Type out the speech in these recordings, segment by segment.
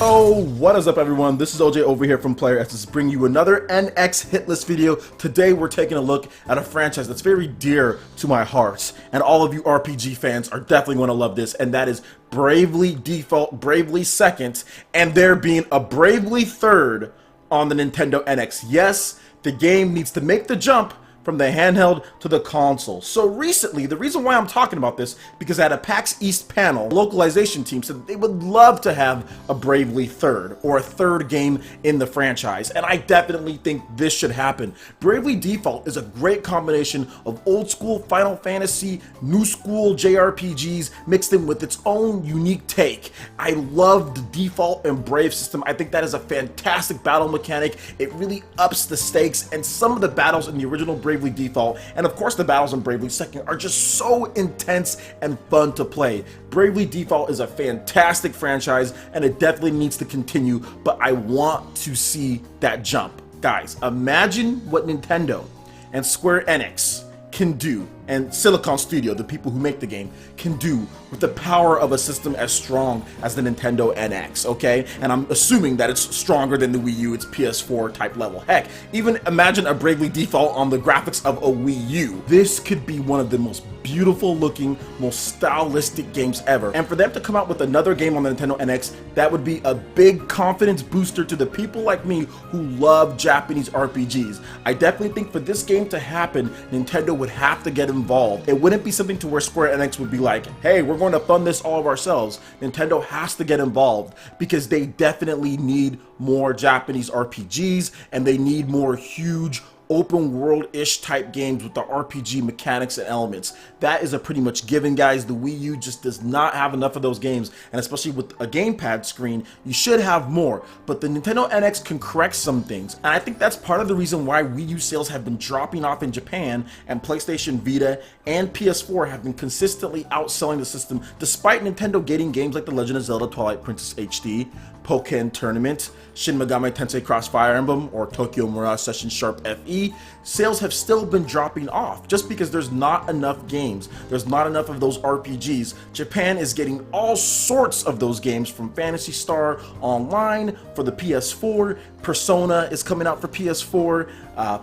Yo, what is up everyone? This is OJ over here from PlayerEssence, bringing you another NX Hitlist video. Today we're taking a look at a franchise that's very dear to my heart, and all of you RPG fans are definitely going to love this, and that is Bravely Default, Bravely Second, and there being a Bravely Third on the Nintendo NX. Yes, the game needs to make the jump from the handheld to the console. So recently, the reason why I'm talking about this, because at a PAX East panel, localization team said that they would love to have a Bravely Third, or a third game in the franchise, and I definitely think this should happen. Bravely Default is a great combination of old school Final Fantasy, new school JRPGs, mixed in with its own unique take. I love the Default and Brave system. I think that is a fantastic battle mechanic. It really ups the stakes, and some of the battles in the original Bravely Default, and of course the battles in Bravely Second, are just so intense and fun to play. Bravely Default is a fantastic franchise, and it definitely needs to continue, but I want to see that jump. Guys, imagine what Nintendo and Square Enix can do, and Silicon Studio, the people who make the game, can do with the power of a system as strong as the Nintendo NX, okay? And I'm assuming that it's stronger than the Wii U, it's PS4 type level. Heck, even imagine a Bravely Default on the graphics of a Wii U. This could be one of the most beautiful looking, most stylistic games ever. And for them to come out with another game on the Nintendo NX, that would be a big confidence booster to the people like me who love Japanese RPGs. I definitely think for this game to happen, Nintendo would have to get involved. It wouldn't be something to where Square Enix would be like, hey, we're going to fund this all of ourselves. Nintendo has to get involved because they definitely need more Japanese RPGs, and they need more huge open world-ish type games with the RPG mechanics and elements. That is a pretty much given, guys. The Wii U just does not have enough of those games, and especially with a gamepad screen, you should have more. But the Nintendo NX can correct some things, and I think that's part of the reason why Wii U sales have been dropping off in Japan, and PlayStation Vita and PS4 have been consistently outselling the system, despite Nintendo getting games like The Legend of Zelda Twilight Princess HD, Pokken Tournament, Shin Megami Tensei Cross Fire Emblem, or Tokyo Mirage Session Sharp FE. Sales have still been dropping off just because there's not enough games. There's not enough of those RPGs. Japan is getting all sorts of those games, from Phantasy Star Online for the PS4, Persona is coming out for PS4,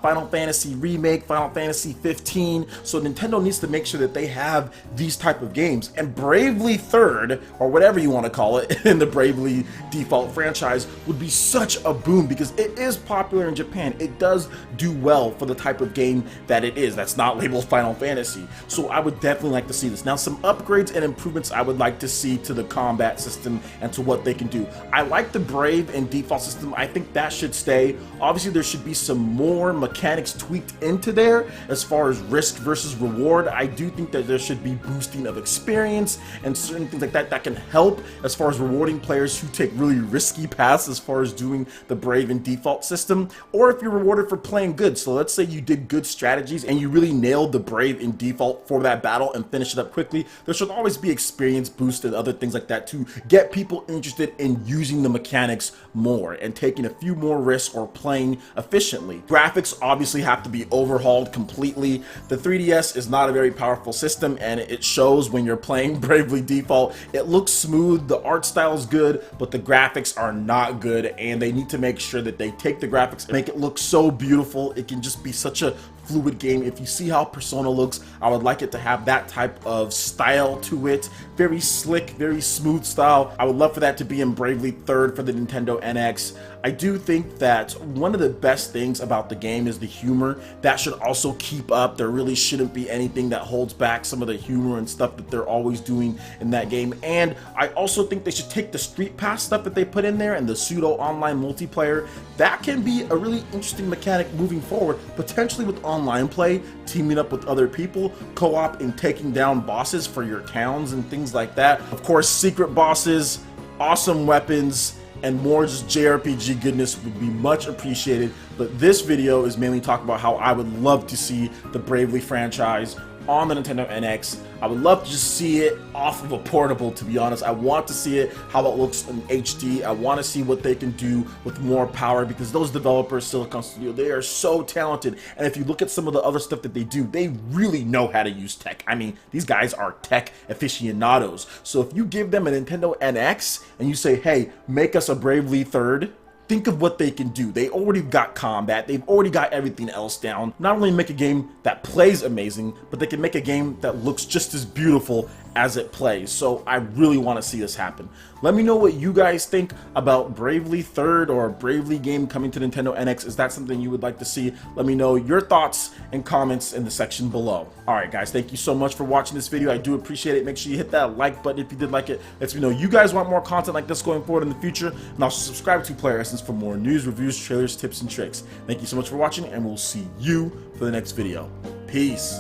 Final Fantasy Remake, Final Fantasy 15. So Nintendo needs to make sure that they have these type of games. And Bravely Third, or whatever you want to call it, in the Bravely Default franchise would be such a boom because it is popular in Japan. It does do well for the type of game that it is. That's not labeled Final Fantasy. So I would definitely like to see this. Now, some upgrades and improvements I would like to see to the combat system and to what they can do. I like the Brave and Default system. I think that should stay. Obviously, there should be some more mechanics tweaked into there as far as risk versus reward. I do think that there should be boosting of experience and certain things like that that can help as far as rewarding players who take really risky paths as far as doing the Brave and Default system, or if you're rewarded for playing good. So let's say you did good strategies and you really nailed the Brave and Default for that battle and finished it up quickly, there should always be experience boost and other things like that to get people interested in using the mechanics more and taking a few more risks or playing efficiently. Graphics obviously have to be overhauled completely. The 3DS is not a very powerful system, and it shows when you're playing Bravely Default. It looks smooth, the art style is good, but the graphics are not good, and they need to make sure that they take the graphics and make it look so beautiful. It can just be such a fluid game. If you see how Persona looks, I would like it to have that type of style to it. Very slick, very smooth style. I would love for that to be in Bravely Third for the Nintendo NX. I do think that one of the best things about the game is the humor. That should also keep up. There really shouldn't be anything that holds back some of the humor and stuff that they're always doing in that game. And I also think they should take the Street Pass stuff that they put in there and the pseudo online multiplayer. That can be a really interesting mechanic moving forward, potentially with online play, teaming up with other people, co-op, and taking down bosses for your towns and things like that. Of course, secret bosses, awesome weapons, and more just JRPG goodness would be much appreciated. But this video is mainly talking about how I would love to see the Bravely franchise on the Nintendo NX. I would love to just see it off of a portable, to be honest. I want to see it, how it looks in HD. I want to see what they can do with more power, because those developers, Silicon Studio, they are so talented. And if you look at some of the other stuff that they do, they really know how to use tech. I mean, these guys are tech aficionados. So if you give them a Nintendo NX and you say, hey, make us a Bravely Third, think of what they can do. They already got combat. They've already got everything else down. Not only make a game that plays amazing, but they can make a game that looks just as beautiful as it plays. So I really want to see this happen. Let me know what you guys think about Bravely Third or a Bravely game coming to Nintendo NX. Is that something you would like to see? Let me know your thoughts and comments in the section below. Alright guys, thank you so much for watching this video. I do appreciate it. Make sure you hit that like button if you did like it. Let me know you guys want more content like this going forward in the future. And also subscribe to PlayerEssence for more news, reviews, trailers, tips, and tricks. Thank you so much for watching, and we'll see you for the next video. Peace.